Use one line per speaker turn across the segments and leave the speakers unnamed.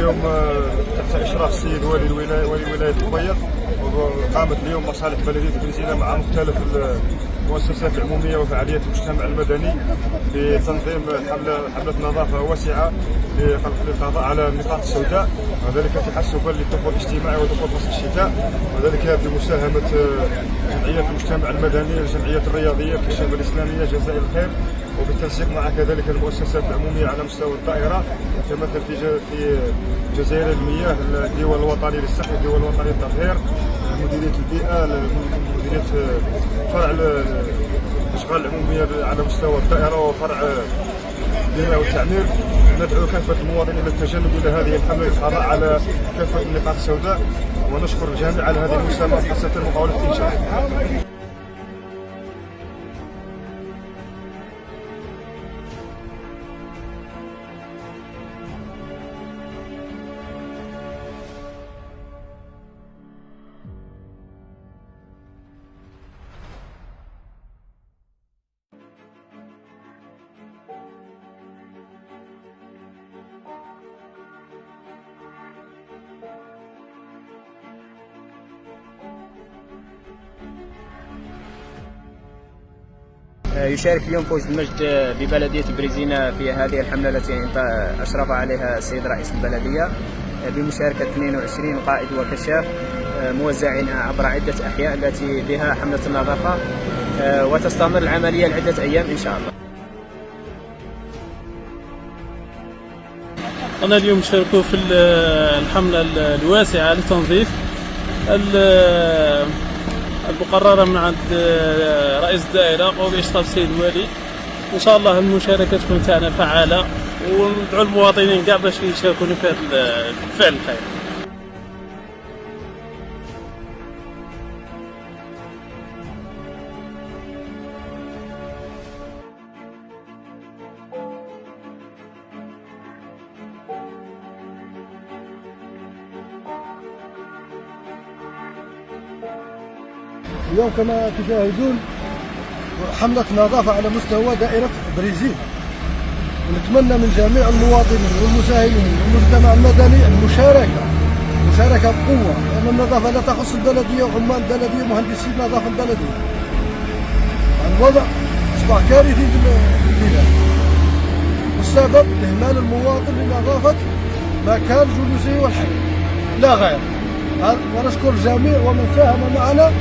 اليوم تحت اشراف السيد والي ولايه الابيض، وقامت اليوم مصالح بلديه بريزينا مع مختلف المؤسسات العموميه وفعاليات المجتمع المدني بتنظيم حمله نظافه واسعه للقضاء على النقاط السوداء، وذلك تحسبا للدخول الاجتماعي ودخول فصل الشتاء، وذلك بمساهمه جمعيات المجتمع المدني، الجمعيات الرياضيه كالشباب الاسلاميه جزائر الخير، وبالتنسيق مع كذلك المؤسسات العموميه على مستوى الدائره، كمثل في جزائر المياه، الديوان الوطني للصحه، الديوان الوطني للتطهير، مديريه البيئه، مديريه فرع الاشغال العموميه على مستوى الدائره وفرع البناء والتعمير. ندعو كافه المواطنين الى التجنب الى هذه الحمله للقضاء على كافه النقاط السوداء، ونشكر الجميع على هذه المساهمه خاصه محاوله الانجاح.
يشارك اليوم فوز المجد ببلدية بريزينا في هذه الحملة التي أشرف عليها السيد رئيس البلدية بمشاركة 22 قائد وكشاف موزعين عبر عدة أحياء التي بها حملة النظافة، وتستمر العملية لعدة أيام إن شاء الله.
أنا اليوم شاركوا في الحملة الواسعة لتنظيف المقررة من عند رئيس الدائرة وبإشراف السيد الوالي. إن شاء الله المشاركة تكون تاعنا فعالة، وندعو المواطنين كاع باش يشاركوا في فعل الخير.
اليوم كما تشاهدون حملة نظافة على مستوى دائرة بريزيل، ونتمنى من جميع المواطنين والمساهمين والمجتمع المدني المشاركة بقوة، لأن النظافة لا تخص البلدية وعمال البلدية ومهندسي النظافة البلدية. الوضع أصبح كارثي في البلاد، والسبب إهمال المواطن لنظافة مكان جلوسه والحي لا غير. ونشكر الجميع ومن ساهم معنا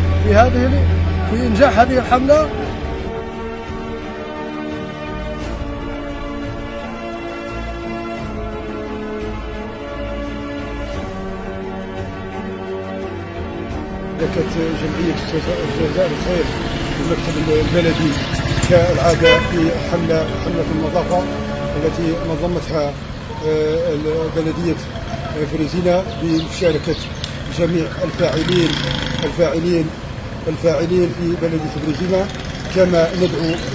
في إنجاح هذه الحملة.
كانت جمعية جزائر الخير والمكتب البلدي كالعادة في حملة النظافة التي نظمتها بلدية بريزينا بمشاركة جميع الفاعلين في بلدية بريزينا. كما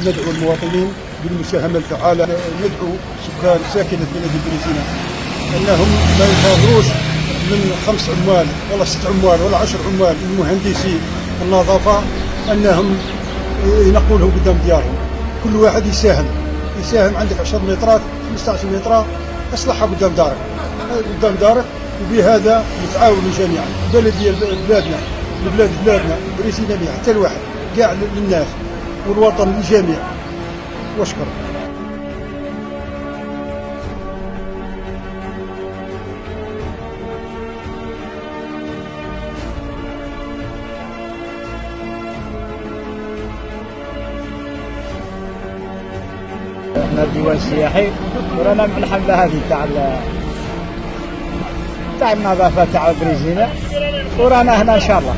ندعو المواطنين بالمساهمة الفعالة. ندعو ساكنة بلدية بريزينا أنهم ما يفاضلوش من 5 عمال ولا 6 عمال ولا 10 عمال من مهندسي النظافة أنهم ينقوا له قدام ديارهم. كل واحد يساهم. عندك 10 مترات 15 متر اصلحها قدام دارك، وبهذا نتعاونوا جميعا. بلدية بلادنا بريزينا حتى الواحد كاع للناس والوطن للجميع. واشكر.
احنا الديوان السياحي ورانا في الحمله هذه تاع النظافه تاع بريزينا، ورانا هنا ان شاء الله.